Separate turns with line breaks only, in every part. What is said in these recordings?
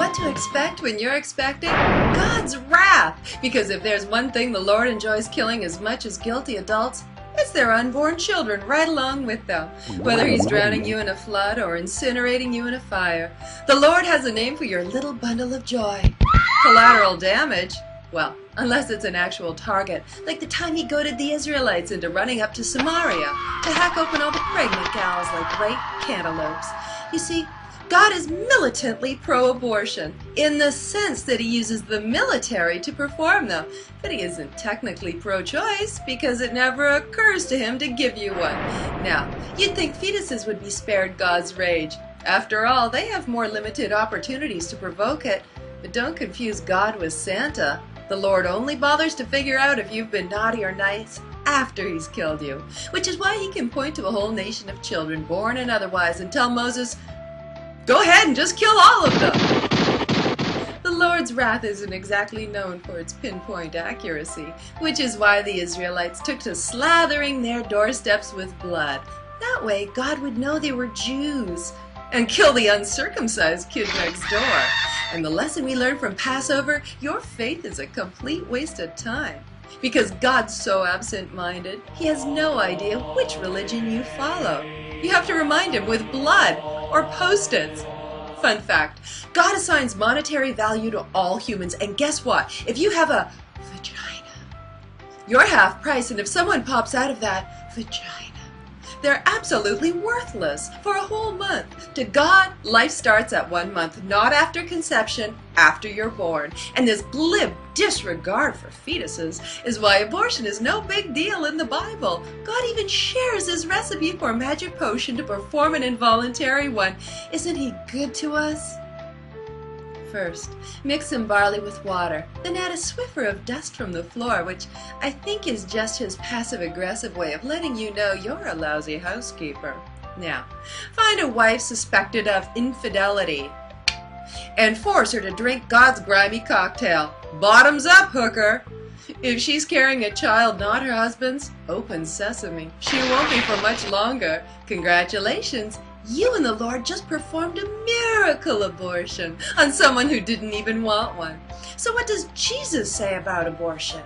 what to expect when you're expecting God's wrath. Because if there's one thing the Lord enjoys killing as much as guilty adults, it's their unborn children right along with them. Whether He's drowning you in a flood or incinerating you in a fire, the Lord has a name for your little bundle of joy. Collateral damage? Well, unless it's an actual target, like the time He goaded the Israelites into running up to Samaria to hack open all the pregnant gals like ripe cantaloupes. You see, God is militantly pro-abortion in the sense that He uses the military to perform them, but He isn't technically pro-choice because it never occurs to Him to give you one. Now, you'd think fetuses would be spared God's rage. After all, they have more limited opportunities to provoke it. But don't confuse God with Santa. The Lord only bothers to figure out if you've been naughty or nice after He's killed you, which is why He can point to a whole nation of children, born and otherwise, and tell Moses, "Go ahead and just kill all of them." The Lord's wrath isn't exactly known for its pinpoint accuracy, which is why the Israelites took to slathering their doorsteps with blood. That way, God would know they were Jews and kill the uncircumcised kid next door. And the lesson we learned from Passover, your faith is a complete waste of time. Because God's so absent-minded, He has no idea which religion you follow. You have to remind Him with blood or Post-its. Fun fact, God assigns monetary value to all humans, and guess what? If you have a vagina, you're half price, and if someone pops out of that vagina, they're absolutely worthless for a whole month. To God, life starts at 1 month, not after conception, after you're born. And this glib disregard for fetuses is why abortion is no big deal in the Bible. God even shares His recipe for a magic potion to perform an involuntary one. Isn't He good to us? First, mix some barley with water, then add a Swiffer of dust from the floor, which I think is just His passive-aggressive way of letting you know you're a lousy housekeeper. Now, find a wife suspected of infidelity and force her to drink God's grimy cocktail. Bottoms up, hooker! If she's carrying a child not her husband's, open sesame. She won't be for much longer. Congratulations! You and the Lord just performed a miracle abortion on someone who didn't even want one. So what does Jesus say about abortion?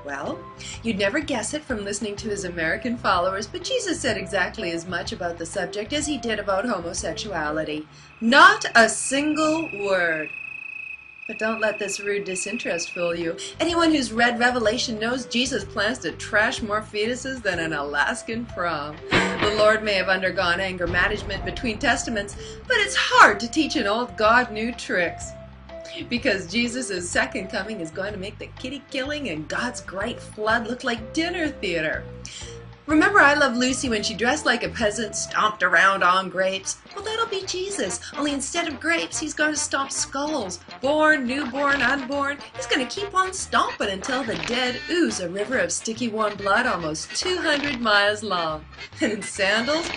Well, you'd never guess it from listening to His American followers, but Jesus said exactly as much about the subject as He did about homosexuality. Not a single word. But don't let this rude disinterest fool you. Anyone who's read Revelation knows Jesus plans to trash more fetuses than an Alaskan prom. The Lord may have undergone anger management between testaments, but it's hard to teach an old God new tricks. Because Jesus' second coming is going to make the kitty killing and God's great flood look like dinner theater. Remember I Love Lucy when she dressed like a peasant, stomped around on grapes? Well, that'll be Jesus, only instead of grapes, He's going to stomp skulls. Born, newborn, unborn, He's going to keep on stomping until the dead ooze a river of sticky warm blood almost 200 miles long. And in sandals?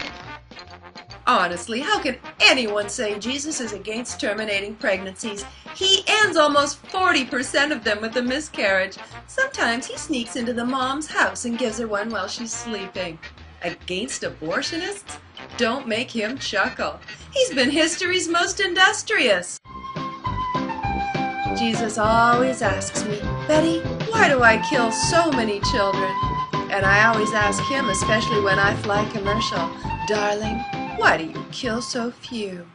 Honestly, how can anyone say Jesus is against terminating pregnancies? He ends almost 40% of them with a miscarriage. Sometimes He sneaks into the mom's house and gives her one while she's sleeping. Against abortionists? Don't make Him chuckle. He's been history's most industrious. Jesus always asks me, "Betty, why do I kill so many children?" And I always ask Him, especially when I fly commercial, "Darling, why do you kill so few?"